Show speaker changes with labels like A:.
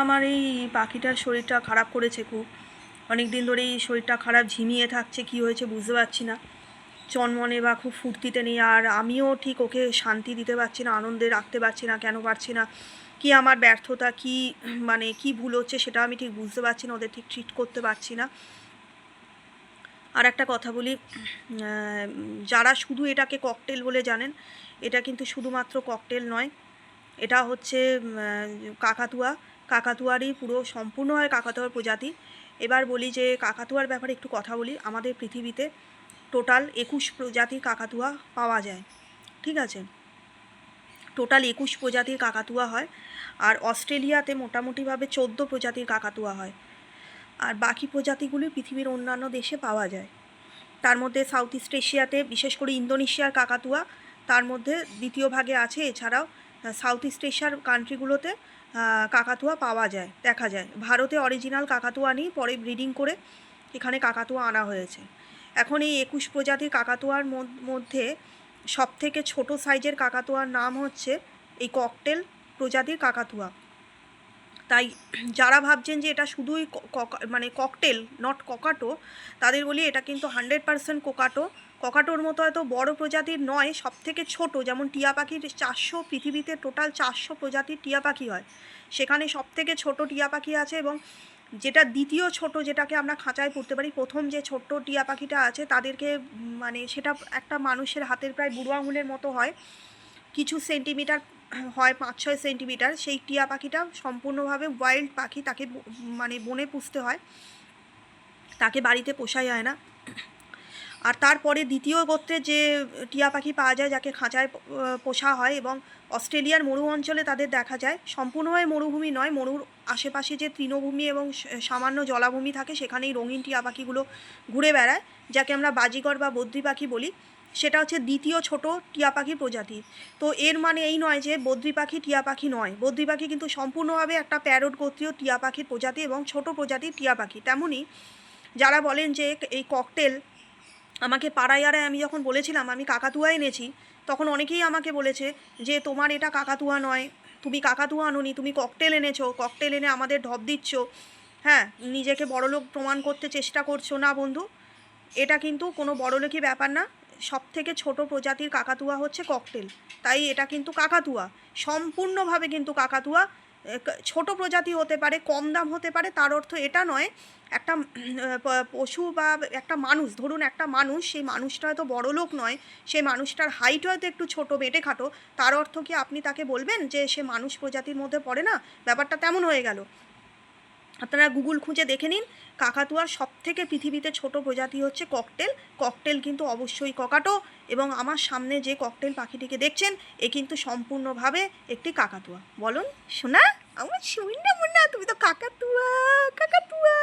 A: আমার এই পাখিটার শরীরটা খারাপ করেছে খুব। অনেক দিন ধরেই শরীরটা খারাপ, ঝিমিয়ে থাকছে, কি হয়েছে বুঝতে পারছি না। চনমনে বা খুব ফুর্তিতে নেই, আর আমিও ঠিক ওকে শান্তি দিতে পারছি না, আনন্দে রাখতে পারছি না। কেন পারছি না, কি আমার ব্যর্থতা, কি মানে কি ভুল হচ্ছে সেটা আমি ঠিক বুঝতে পারছি না, ওদের ঠিক ট্রিট করতে পারছি না। আর একটা কথা বলি, যারা শুধু এটাকে ককটেল বলে জানেন, এটা কিন্তু শুধুমাত্র ককটেল নয়, এটা হচ্ছে কাকাতুয়া। কাকাতুয়ারই পুরো সম্পূর্ণ হয় কাকাতুয়ার প্রজাতি। এবার বলি যে কাকাতুয়ার ব্যাপারে একটু কথা বলি। আমাদের পৃথিবীতে টোটাল 21 প্রজাতির কাকাতুয়া পাওয়া যায়, ঠিক আছে? টোটাল 21 প্রজাতির কাকাতুয়া হয়। আর অস্ট্রেলিয়াতে মোটামুটিভাবে 14 প্রজাতির কাকাতুয়া হয়। আর বাকি প্রজাতিগুলি পৃথিবীর অন্যান্য দেশে পাওয়া যায়। তার মধ্যে সাউথ ইস্ট এশিয়াতে, বিশেষ করে ইন্দোনেশিয়ার কাকাতুয়া তার মধ্যে দ্বিতীয় ভাগে আছে। এছাড়াও সাউথ ইস্ট এশিয়ার কান্ট্রিগুলোতে কাকাতুয়া পাওয়া যায়, দেখা যায়। ভারতে অরিজিনাল কাকাতুয়া নেই, পরে ব্রিডিং করে এখানে কাকাতুয়া আনা হয়েছে। এখন এই 21 প্রজাতির কাকাতুয়ার মধ্যে সবথেকে ছোট সাইজের কাকাতুয়ার নাম হচ্ছে এই ককটেল প্রজাতির কাকাতুয়া। তাই যারা ভাবছেন যে এটা শুধুই মানে ককটেল, নট ককাটো, তাদের বলি এটা কিন্তু 100% কোকাটো। ককাটোর মতো হয়তো বড় প্রজাতির নয়, সব থেকে ছোটো। যেমন টিয়া পাখির 400, পৃথিবীতে টোটাল 400 প্রজাতির টিয়া পাখি হয়, সেখানে সব থেকে ছোটো টিয়া পাখি আছে। এবং যেটা দ্বিতীয় ছোট, যেটাকে আমরা খাঁচায় পড়তে পারি, প্রথম যে ছোট্ট টিয়া পাখিটা আছে তাদেরকে মানে সেটা একটা মানুষের হাতের প্রায় বুড়ো আঙুলের মতো হয়, কিছু সেন্টিমিটার হয়, 5-6 সেন্টিমিটার। সেই টিয়া পাখিটা সম্পূর্ণভাবে ওয়াইল্ড পাখি, তাকে মানে বনে পুষতে হয়, তাকে বাড়িতে পোষা যায় না। আর তারপরে দ্বিতীয় গোত্রে যে টিয়া পাখি পাওয়া যায়, যাকে খাঁচায় পোষা হয়, এবং অস্ট্রেলিয়ার মরু অঞ্চলে তাদের দেখা যায়। সম্পূর্ণভাবে মরুভূমি নয়, মরুর আশেপাশে যে তৃণভূমি এবং সামান্য জলাভূমি থাকে, সেখানেই রঙিন টিয়া পাখিগুলো ঘুরে বেড়ায়, যাকে আমরা বাজিগর বা বদ্রি পাখি বলি। সেটা হচ্ছে দ্বিতীয় ছোট টিয়া পাখির প্রজাতি। তো এর মানে এই নয় যে বদ্রি পাখি টিয়া পাখি নয়। বদ্রি পাখি কিন্তু সম্পূর্ণভাবে একটা প্যারট গোত্রীয় টিয়া পাখির প্রজাতি এবং ছোট প্রজাতির টিয়া পাখি। তেমনই যারা বলেন যে এই ককটেল, আমাকে পাড়ায় আড়ায় আমি যখন বলেছিলাম আমি কাকাতুয়া এনেছি, তখন অনেকেই আমাকে বলেছে যে তোমার এটা কাকাতুয়া নয়, তুমি কাকাতুয়া আনোনি, তুমি ককটেল এনেছো, ককটেল এনে আমাদের ঢপ দিচ্ছ, হ্যাঁ, নিজেকে বড়লোক প্রমাণ করতে চেষ্টা করছো। না বন্ধু, এটা কিন্তু কোনো বড়লোকি ব্যাপার না। সব থেকে ছোট প্রজাতির কাকাতুয়া হচ্ছে ককটেল, তাই এটা কিন্তু কাকাতুয়া, সম্পূর্ণভাবে কিন্তু কাকাতুয়া। ছোট প্রজাতি হতে পারে, কম দাম হতে পারে, তার অর্থ এটা নয় একটা পশু বা একটা মানুষ, ধরুন একটা মানুষ, সেই মানুষটা হয়তো বড় লোক নয়, সেই মানুষটার হাইট হয়তো একটু ছোটো বেটে খাটো, তার অর্থ কি আপনি তাকে বলবেন যে সে মানুষ প্রজাতির মধ্যে পড়ে না? ব্যাপারটা তেমন হয়ে গেল। আপনারা গুগল খুঁজে দেখে নিন, কাকাতুয়ার সবথেকে পৃথিবীতে ছোট প্রজাতি হচ্ছে ককটেল। ককটেল কিন্তু অবশ্যই ককাটো, এবং আমার সামনে যে ককটেল পাখিটিকে দেখছেন এ কিন্তু সম্পূর্ণভাবে একটি কাকাতুয়া। বলুন শোনা, আমার শুনি না, মনে তুমি তো কাকাতুয়া, কাকাতুয়া।